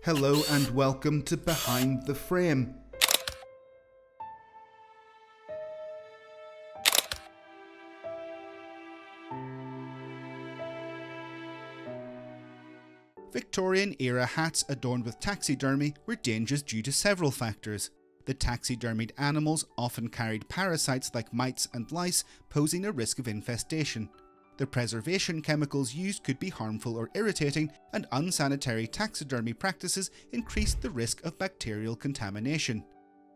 Hello and welcome to Behind the Frame. Victorian-era hats adorned with taxidermy were dangerous due to several factors. The taxidermied animals often carried parasites like mites and lice, posing a risk of infestation. The preservation chemicals used could be harmful or irritating, and unsanitary taxidermy practices increased the risk of bacterial contamination.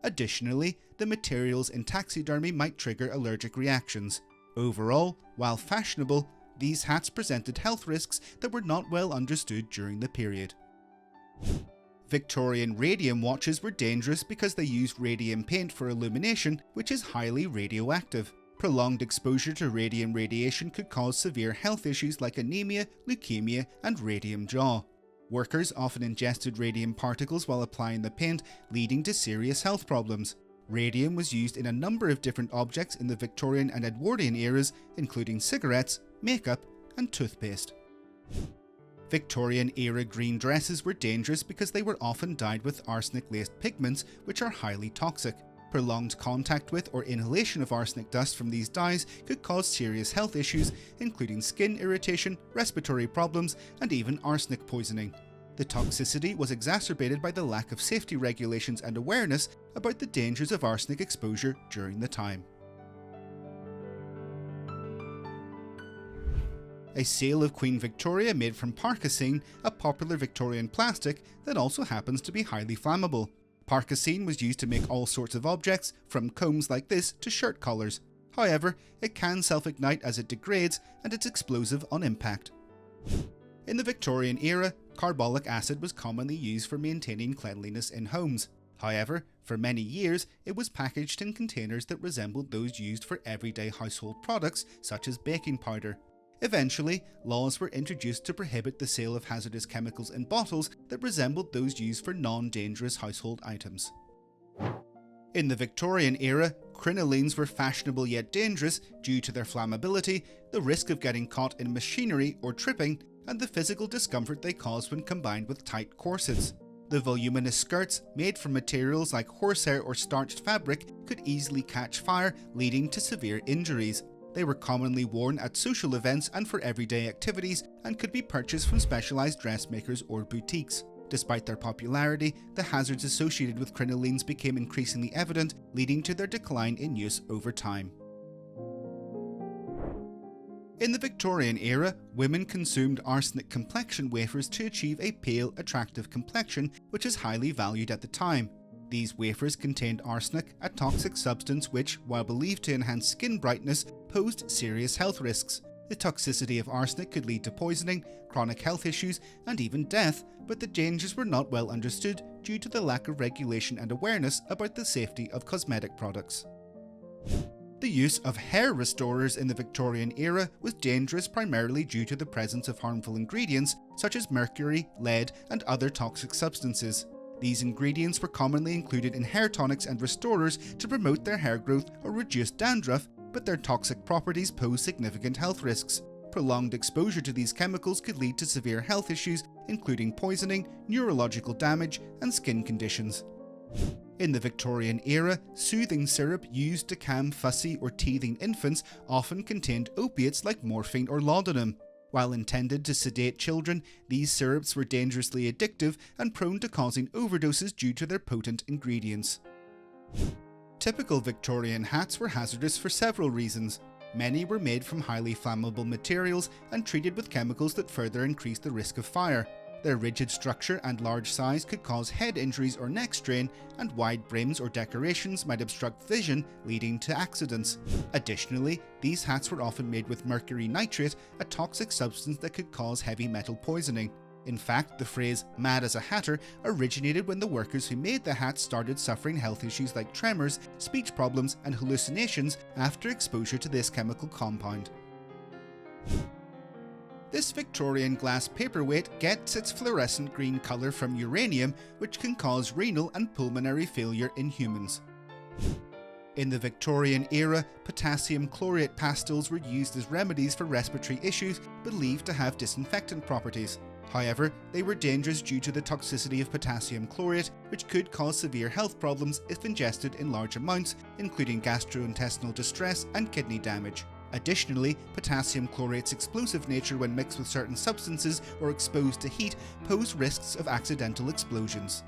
Additionally, the materials in taxidermy might trigger allergic reactions. Overall, while fashionable, these hats presented health risks that were not well understood during the period. Victorian radium watches were dangerous because they used radium paint for illumination, which is highly radioactive. Prolonged exposure to radium radiation could cause severe health issues like anemia, leukemia, and radium jaw. Workers often ingested radium particles while applying the paint, leading to serious health problems. Radium was used in a number of different objects in the Victorian and Edwardian eras, including cigarettes, makeup, and toothpaste. Victorian-era green dresses were dangerous because they were often dyed with arsenic-laced pigments, which are highly toxic. Prolonged contact with or inhalation of arsenic dust from these dyes could cause serious health issues, including skin irritation, respiratory problems, and even arsenic poisoning. The toxicity was exacerbated by the lack of safety regulations and awareness about the dangers of arsenic exposure during the time. A sail of Queen Victoria made from 𝗓𝗏𝗁, a popular Victorian plastic that also happens to be highly flammable. 𝗓𝗏𝗁 was used to make all sorts of objects, from combs like this to shirt collars. However, it can self-ignite as it degrades, and it's explosive on impact. In the Victorian era, carbolic acid was commonly used for maintaining cleanliness in homes. However, for many years, it was packaged in containers that resembled those used for everyday household products such as baking powder. Eventually, laws were introduced to prohibit the sale of hazardous chemicals in bottles that resembled those used for non-dangerous household items. In the Victorian era, crinolines were fashionable yet dangerous due to their flammability, the risk of getting caught in machinery or tripping, and the physical discomfort they caused when combined with tight corsets. The voluminous skirts, made from materials like horsehair or starched fabric, could easily catch fire, leading to severe injuries. They were commonly worn at social events and for everyday activities, and could be purchased from specialized dressmakers or boutiques. Despite their popularity, the hazards associated with crinolines became increasingly evident, leading to their decline in use over time. In the Victorian era, women consumed arsenic complexion wafers to achieve a pale, attractive complexion, which is highly valued at the time. These wafers contained arsenic, a toxic substance which, while believed to enhance skin brightness, posed serious health risks. The toxicity of arsenic could lead to poisoning, chronic health issues, and even death, but the dangers were not well understood due to the lack of regulation and awareness about the safety of cosmetic products. The use of hair restorers in the Victorian era was dangerous primarily due to the presence of harmful ingredients such as mercury, lead, and other toxic substances. These ingredients were commonly included in hair tonics and restorers to promote their hair growth or reduce dandruff, but their toxic properties pose significant health risks. Prolonged exposure to these chemicals could lead to severe health issues, including poisoning, neurological damage, and skin conditions. In the Victorian era, soothing syrup used to calm fussy or teething infants often contained opiates like morphine or laudanum. While intended to sedate children, these syrups were dangerously addictive and prone to causing overdoses due to their potent ingredients. Typical Victorian hats were hazardous for several reasons. Many were made from highly flammable materials and treated with chemicals that further increased the risk of fire. Their rigid structure and large size could cause head injuries or neck strain, and wide brims or decorations might obstruct vision, leading to accidents. Additionally, these hats were often made with mercury nitrate, a toxic substance that could cause heavy metal poisoning. In fact, the phrase "mad as a hatter" originated when the workers who made the hats started suffering health issues like tremors, speech problems, and hallucinations after exposure to this chemical compound. This Victorian glass paperweight gets its fluorescent green colour from uranium, which can cause renal and pulmonary failure in humans. In the Victorian era, potassium chlorate pastils were used as remedies for respiratory issues believed to have disinfectant properties. However, they were dangerous due to the toxicity of potassium chlorate, which could cause severe health problems if ingested in large amounts, including gastrointestinal distress and kidney damage. Additionally, potassium chlorate's explosive nature when mixed with certain substances or exposed to heat pose risks of accidental explosions.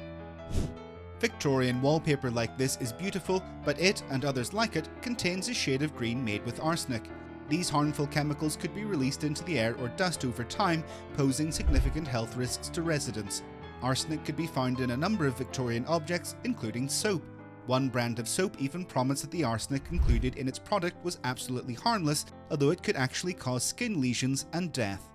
Victorian wallpaper like this is beautiful, but it, and others like it, contains a shade of green made with arsenic. These harmful chemicals could be released into the air or dust over time, posing significant health risks to residents. Arsenic could be found in a number of Victorian objects, including soap. One brand of soap even promised that the arsenic included in its product was absolutely harmless, although it could actually cause skin lesions and death.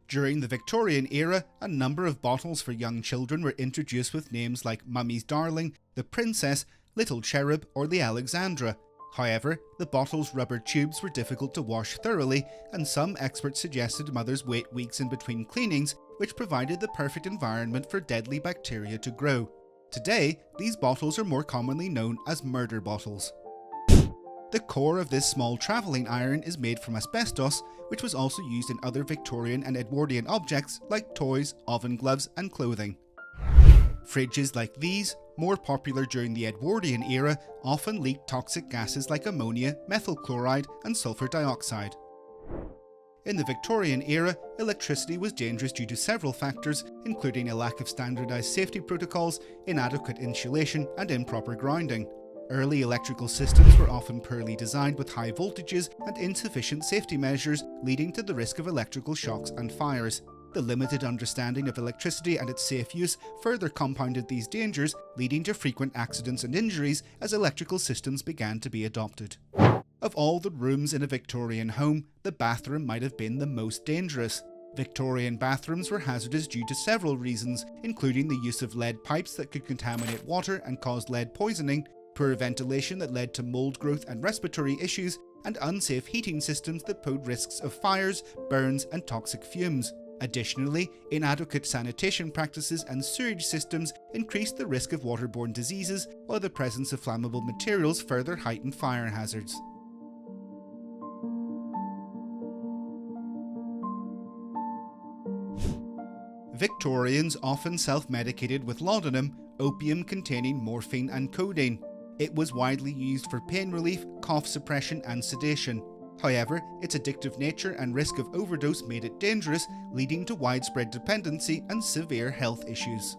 During the Victorian era, a number of bottles for young children were introduced with names like Mummy's Darling, the Princess, Little Cherub, or the Alexandra. However, the bottle's rubber tubes were difficult to wash thoroughly, and some experts suggested mothers wait weeks in between cleanings, which provided the perfect environment for deadly bacteria to grow. Today, these bottles are more commonly known as murder bottles. The core of this small travelling iron is made from asbestos, which was also used in other Victorian and Edwardian objects like toys, oven gloves, and clothing. Fridges like these, more popular during the Edwardian era, often leaked toxic gases like ammonia, methyl chloride, and sulfur dioxide. In the Victorian era, electricity was dangerous due to several factors, including a lack of standardized safety protocols, inadequate insulation, and improper grounding. Early electrical systems were often poorly designed with high voltages and insufficient safety measures, leading to the risk of electrical shocks and fires. The limited understanding of electricity and its safe use further compounded these dangers, leading to frequent accidents and injuries as electrical systems began to be adopted. Of all the rooms in a Victorian home, the bathroom might have been the most dangerous. Victorian bathrooms were hazardous due to several reasons, including the use of lead pipes that could contaminate water and cause lead poisoning, poor ventilation that led to mold growth and respiratory issues, and unsafe heating systems that posed risks of fires, burns, and toxic fumes. Additionally, inadequate sanitation practices and sewage systems increased the risk of waterborne diseases, while the presence of flammable materials further heightened fire hazards. Victorians often self-medicated with laudanum, opium containing morphine and codeine. It was widely used for pain relief, cough suppression, and sedation. However, its addictive nature and risk of overdose made it dangerous, leading to widespread dependency and severe health issues.